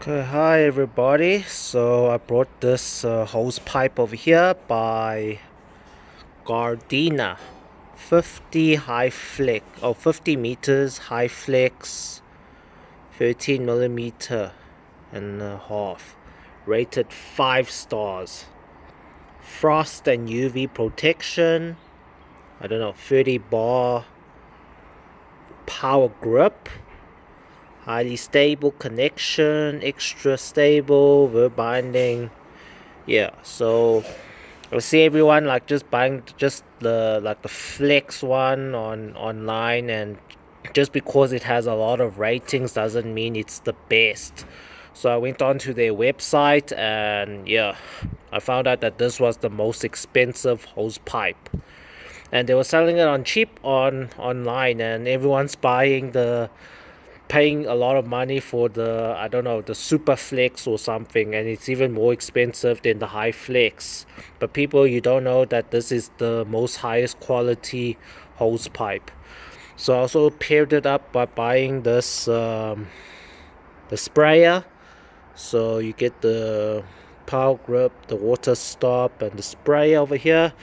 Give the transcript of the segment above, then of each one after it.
Okay, hi everybody. So I brought this hose pipe over here by Gardena, 50 high flex, 50 meters high flex, 13 millimeter and a half, rated 5 stars. Frost and UV protection. I don't know, 30 bar power grip. Highly stable connection, extra stable, verb binding. Yeah, so I see everyone like just buying just the flex one on online, and just because it has a lot of ratings doesn't mean it's the best. So I went onto their website, and yeah, I found out that this was the most expensive hose pipe, and they were selling it on cheap on online, and everyone's paying a lot of money for the, I don't know, the super flex or something, and it's even more expensive than the high flex. But people, you don't know that this is the most highest quality hose pipe. So I also paired it up by buying this the sprayer. So you get the power grip, the water stop, and the spray over here.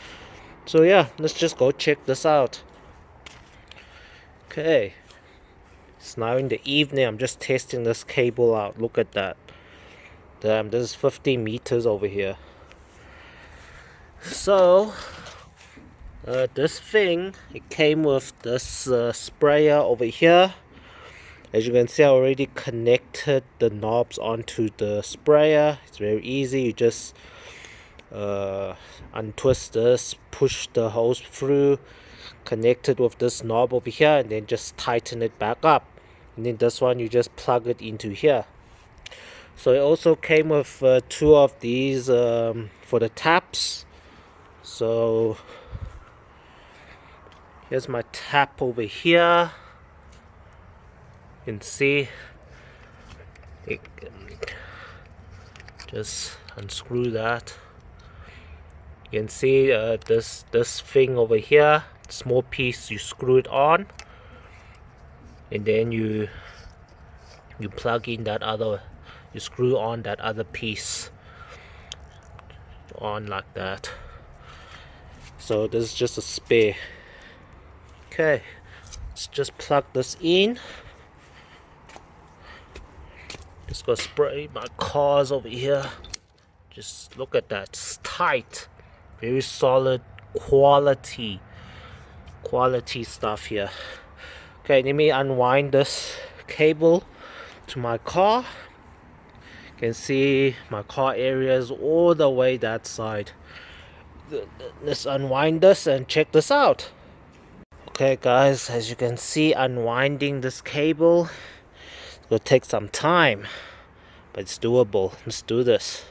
So yeah, let's just go check this out. Okay, it's now in the evening. I'm just testing this cable out. Look at that. Damn, this is 50 meters over here. So this thing, it came with this sprayer over here. As you can see, I already connected the knobs onto the sprayer. It's very easy. You just untwist this, push the hose through, connect it with this knob over here, and then just tighten it back up. And then this one, you just plug it into here. So it also came with two of these for the taps. So here's my tap over here. You can see it, just unscrew that. You can see this thing over here, small piece, you screw it on, and then you plug in that other, you screw on that other piece on like that. So this is just a spare. Okay, let's just plug this in. Just gonna spray my cars over here. Just look at that, it's tight, very solid quality stuff here. Okay, let me unwind this cable to my car. You can see my car area is all the way that side. Let's unwind this and check this out. Okay guys, as you can see, unwinding this cable, it will take some time, but it's doable. Let's do this.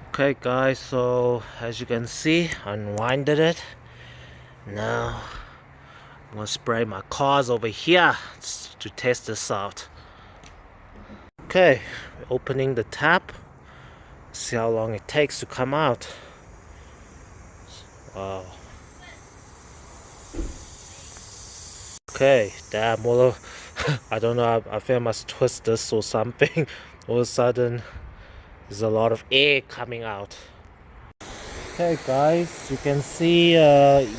Okay guys, so as you can see, unwinded it. Now I'm gonna spray my cars over here to test this out. Okay, opening the tap. See how long it takes to come out. Wow. Okay, damn, well, I don't know, I think I must twist this or something. All of a sudden, there's a lot of air coming out. Okay guys, you can see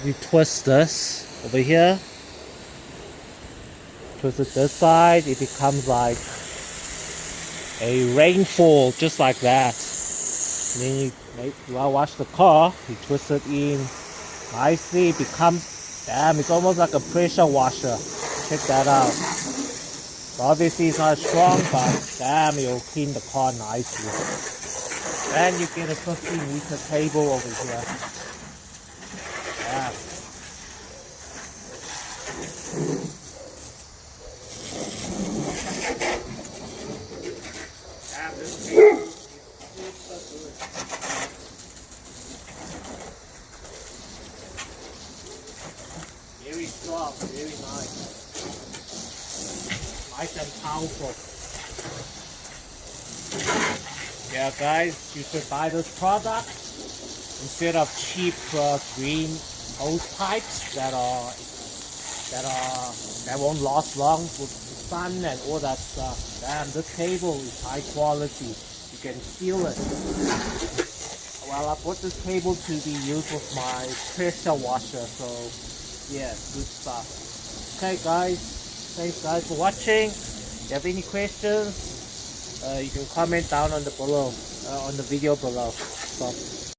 we twist this over here. Twist it this side, it becomes like a rainfall, just like that. And then you wash the car, you twist it in nicely, it becomes, damn, it's almost like a pressure washer. Check that out. So obviously it's not strong, but damn, it'll clean the car nicely. And you get a 50-meter cable over here. Yeah. Damn, this cable is super good. Very strong, very nice. Nice and powerful. Yeah guys, you should buy this product instead of cheap green hose pipes that won't last long. sun and all that stuff. Damn, this cable is high quality. You can feel it. Well, I bought this cable to be used with my pressure washer, so yeah, good stuff. Okay guys, thanks guys for watching. If you have any questions, you can comment down on the video below. So